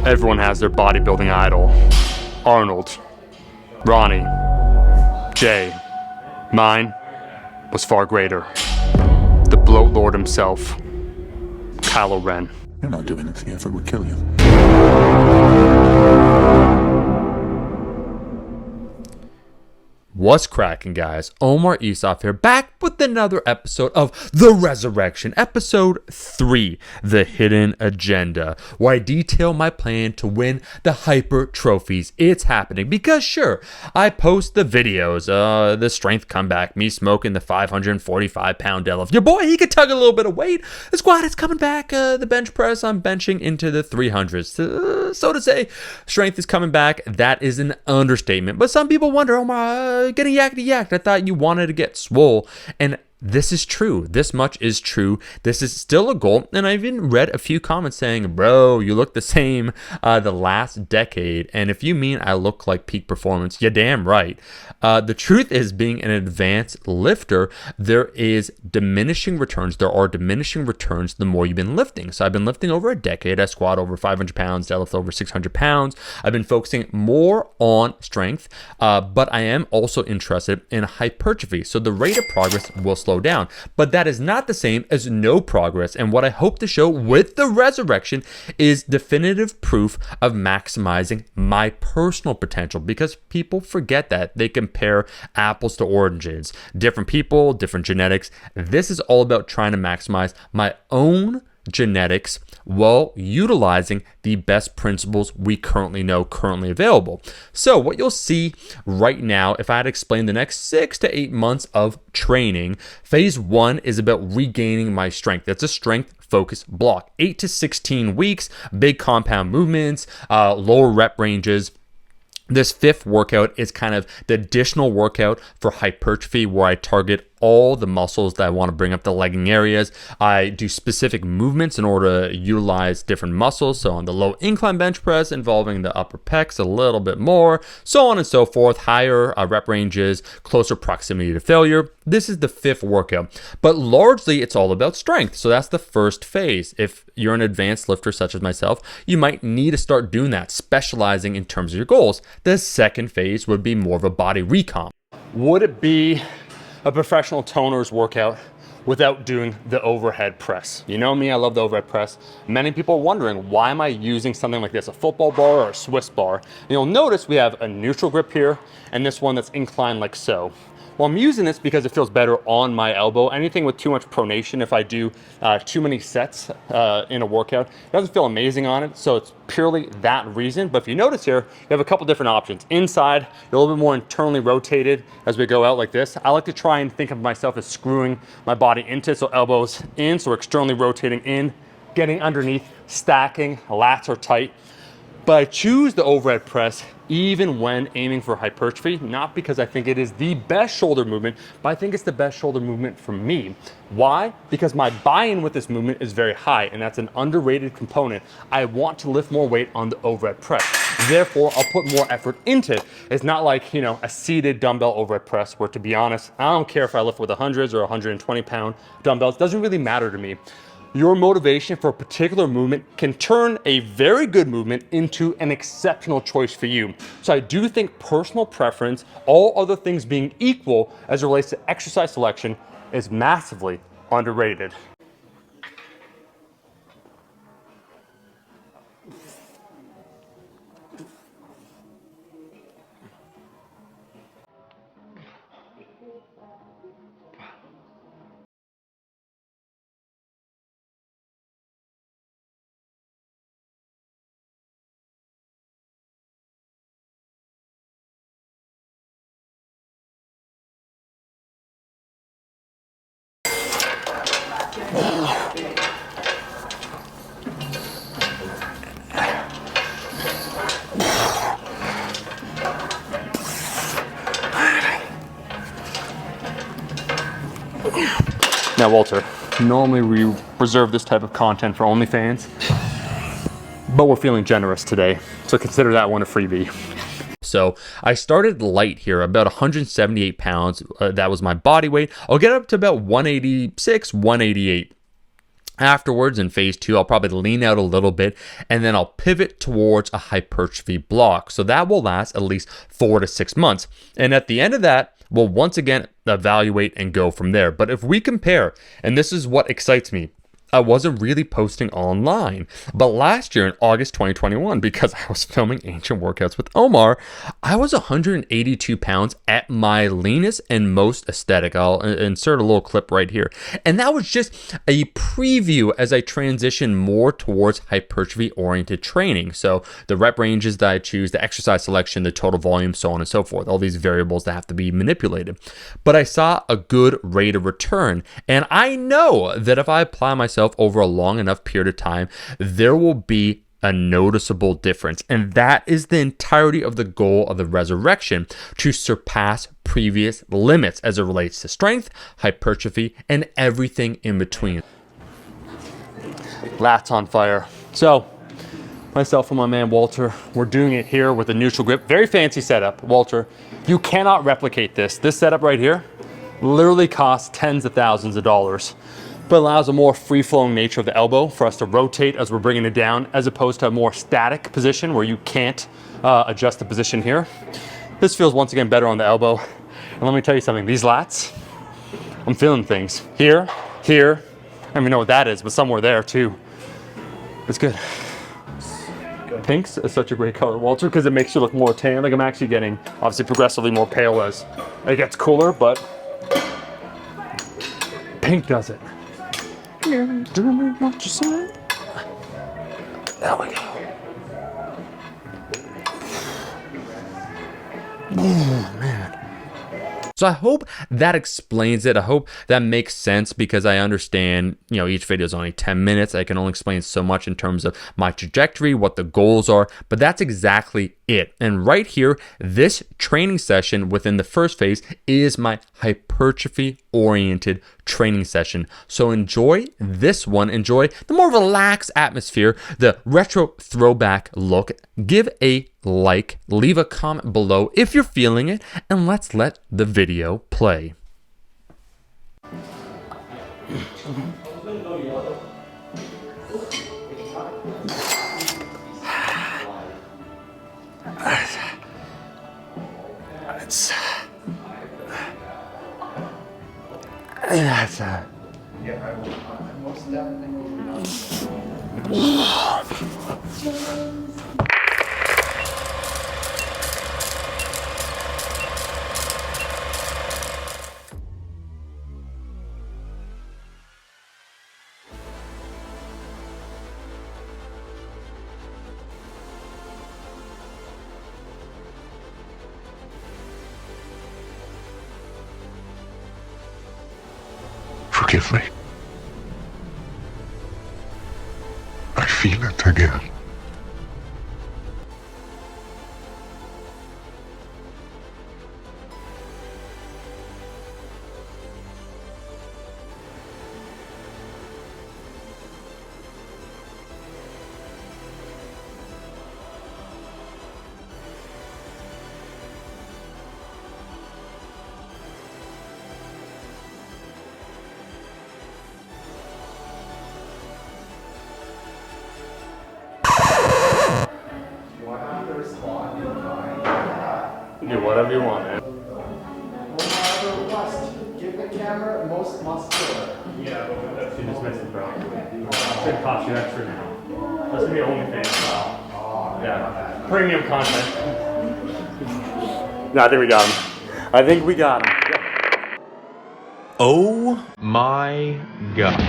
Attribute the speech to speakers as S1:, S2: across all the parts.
S1: Everyone has their bodybuilding idol. Arnold, Ronnie, Jay. Mine was far greater. The bloat lord himself, Kylo Ren.
S2: You're not doing it. The effort would kill you.
S3: What's cracking, guys? Omar Isaf here, back with another episode of The Resurrection, episode 3, The Hidden Agenda, where I detail my plan to win the hypertrophies. It's happening because, sure, I post the videos, the strength comeback, me smoking the 545-pound deadlift. Your boy, he could tug a little bit of weight. The squat is coming back. The bench press, I'm benching into the 300s. So to say, strength is coming back. That is an understatement. But some people wonder, Omar, getting yakety yacked. I thought you wanted to get swole. And this is true. This much is true. This is still a goal. And I've even read a few comments saying, bro, you look the same the last decade. And if you mean I look like peak performance, you're damn right. The truth is, being an advanced lifter, there is diminishing returns. There are diminishing returns the more you've been lifting. So I've been lifting over a decade. I squat over 500 pounds, deadlift over 600 pounds. I've been focusing more on strength, but I am also interested in hypertrophy. So the rate of progress will slow down, but that is not the same as no progress. And what I hope to show with the resurrection is definitive proof of maximizing my personal potential, because people forget that. They compare apples to oranges, different people, different genetics. This is all about trying to maximize my own genetics while utilizing the best principles we currently know, currently available. So what you'll see right now, if I had to explain the next 6 to 8 months of training, phase 1 is about regaining my strength. That's a strength focus block. 8 to 16 weeks, big compound movements, lower rep ranges. This 5th workout is kind of the additional workout for hypertrophy, where I target all the muscles that I want to bring up the legging areas. I do specific movements in order to utilize different muscles. So on the low incline bench press, involving the upper pecs a little bit more, so on and so forth, higher rep ranges, closer proximity to failure. This is the 5th workout, but largely it's all about strength. So that's the first phase. If you're an advanced lifter such as myself, you might need to start doing that, specializing in terms of your goals. The 2nd phase would be more of a body recomp.
S1: Would it be a professional toner's workout without doing the overhead press? You know me, I love the overhead press. Many people are wondering, why am I using something like this, a football bar or a Swiss bar? And you'll notice we have a neutral grip here and this one that's inclined like so. Well, I'm using this because it feels better on my elbow. Anything with too much pronation, if I do too many sets in a workout, it doesn't feel amazing on it. So it's purely that reason. But if you notice here, you have a couple different options. Inside, you're a little bit more internally rotated as we go out like this. I like to try and think of myself as screwing my body into it, so elbows in, so we're externally rotating in, getting underneath, stacking, lats are tight. But I choose the overhead press even when aiming for hypertrophy, not because I think it is the best shoulder movement, but I think it's the best shoulder movement for me. Why? Because my buy-in with this movement is very high, and that's an underrated component. I want to lift more weight on the overhead press. Therefore, I'll put more effort into it. It's not like, you know, a seated dumbbell overhead press, where, to be honest, I don't care if I lift with 100s or 120-pound dumbbells. It doesn't really matter to me. Your motivation for a particular movement can turn a very good movement into an exceptional choice for you. So I do think personal preference, all other things being equal as it relates to exercise selection, is massively underrated. Now, Walter, normally we reserve this type of content for OnlyFans, but we're feeling generous today, so consider that one a freebie.
S3: So I started light here, about 178 pounds. That was my body weight. I'll get up to about 186, 188. Afterwards, in phase 2, I'll probably lean out a little bit and then I'll pivot towards a hypertrophy block. So that will last at least 4 to 6 months. And at the end of that, we'll once again evaluate and go from there. But if we compare, and this is what excites me, I wasn't really posting online, but last year in August 2021, because I was filming ancient workouts with Omar, I was 182 pounds at my leanest and most aesthetic. I'll insert a little clip right here. And that was just a preview as I transition more towards hypertrophy oriented training. So the rep ranges that I choose, the exercise selection, the total volume, so on and so forth, all these variables that have to be manipulated. But I saw a good rate of return. And I know that if I apply myself over a long enough period of time, there will be a noticeable difference. And that is the entirety of the goal of the resurrection, to surpass previous limits as it relates to strength, hypertrophy, and everything in between.
S1: Lats on fire. So myself and my man Walter, we're doing it here with a neutral grip. Very fancy setup. Walter, you cannot replicate this. This setup right here literally costs tens of thousands of dollars, but allows a more free-flowing nature of the elbow for us to rotate as we're bringing it down, as opposed to a more static position where you can't adjust the position here. This feels once again better on the elbow. And let me tell you something, these lats, I'm feeling things. Here, here, I don't even know what that is, but somewhere there too. It's good. Pinks is such a great color, Walter, because it makes you look more tan. Like I'm actually getting, obviously, progressively more pale as it gets cooler, but pink does it. There we go. Oh, man.
S3: So I hope that explains it. I hope that makes sense, because I understand, each video is only 10 minutes. I can only explain so much in terms of my trajectory, what the goals are, but that's exactly it. And right here, this training session within the first phase is my hypertrophy oriented training session. So enjoy this one. Enjoy the more relaxed atmosphere, the retro throwback look. Give a like, leave a comment below if you're feeling it, and let's let the video play.
S2: Forgive me. I feel it again.
S1: Do whatever you want, man.
S4: Give the camera most muscular.
S1: Yeah, but you just missed it, bro. It's gonna cost you extra now. That's gonna be OnlyFans style. Yeah. Premium content. No, I think we got him. I think we got him. Yep.
S5: Oh my God.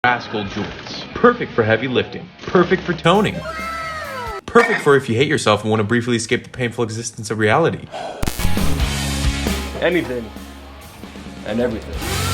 S5: Rascal joints. Perfect for heavy lifting. Perfect for toning. Perfect for if you hate yourself and want to briefly escape the painful existence of reality.
S1: Anything and everything.